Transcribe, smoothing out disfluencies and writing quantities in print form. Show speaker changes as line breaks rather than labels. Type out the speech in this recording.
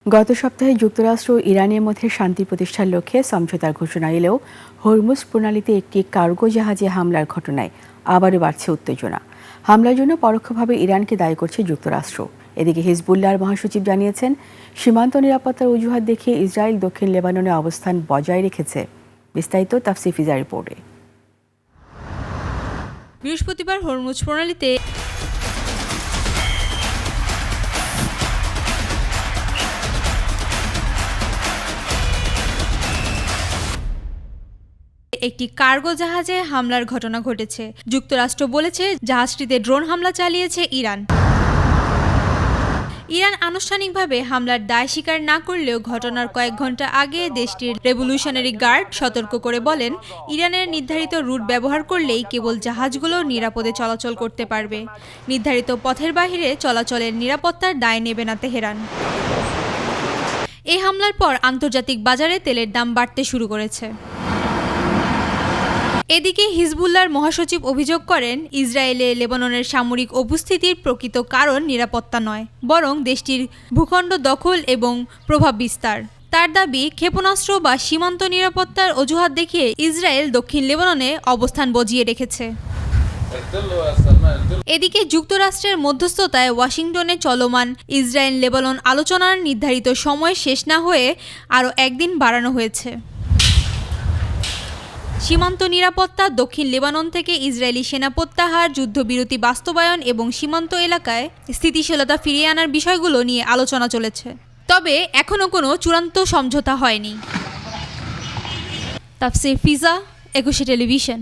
গত সপ্তাহে যুক্তরাষ্ট্র ও ইরানের মধ্যে শান্তি প্রতিষ্ঠার লক্ষ্যে সমঝোতার ঘোষণা এলেও হরমুজ প্রণালীতে একটি কার্গো জাহাজে হামলার ঘটনায় আবারও বাড়ছে উত্তেজনা। হামলার জন্য পরোক্ষভাবে ইরানকে দায়ী করছে যুক্তরাষ্ট্র। এদিকে হিজবুল্লাহর মহাসচিব জানিয়েছেন, সীমান্ত নিরাপত্তার অজুহাত দেখিয়ে ইসরায়েল দক্ষিণ লেবাননে অবস্থান বজায় রেখেছে। বিস্তারিত তাফসির ফিজার রিপোর্টে।
বৃহস্পতিবার হরমুজ প্রণালীতে একটি কার্গো জাহাজে হামলার ঘটনা ঘটেছে। যুক্তরাষ্ট্র বলেছে জাহাজটিতে ড্রোন হামলা চালিয়েছে ইরান। ইরান আনুষ্ঠানিকভাবে হামলার দায় স্বীকার না করলেও ঘটনার কয়েক ঘন্টা আগে দেশটির রেভলিউশনারি গার্ড সতর্ক করে বলেন, ইরানের নির্ধারিত রুট ব্যবহার করলেই কেবল জাহাজগুলো নিরাপদে চলাচল করতে পারবে। নির্ধারিত পথের বাইরে চলাচলের নিরাপত্তার দায় নেবে না তেহরান। এই হামলার পর আন্তর্জাতিক বাজারে তেলের দাম বাড়তে শুরু করেছে। এদিকে হিজবুল্লাহর মহাসচিব অভিযোগ করেন, ইসরায়েলে লেবাননের সামরিক উপস্থিতির প্রকৃত কারণ নিরাপত্তা নয়, বরং দেশটির ভূখণ্ড দখল এবং প্রভাব বিস্তার। তার দাবি, ক্ষেপণাস্ত্র বা সীমান্ত নিরাপত্তার অজুহাত দেখিয়ে ইসরায়েল দক্ষিণ লেবাননে অবস্থান বজিয়ে রেখেছে। এদিকে যুক্তরাষ্ট্রের মধ্যস্থতায় ওয়াশিংটনে চলমান ইসরায়েল লেবানন আলোচনার নির্ধারিত সময় শেষ না হয়ে আরও একদিন বাড়ানো হয়েছে। সীমান্ত নিরাপত্তা, দক্ষিণ লেবানন থেকে ইসরায়েলি সেনা প্রত্যাহার, যুদ্ধবিরতি বাস্তবায়ন এবং সীমান্ত এলাকায় স্থিতিশীলতা ফিরিয়ে আনার বিষয়গুলো নিয়ে আলোচনা চলেছে। তবে এখনও কোনো চূড়ান্ত সমঝোতা হয়নি। তাফসির ফিজা, 21 টেলিভিশন।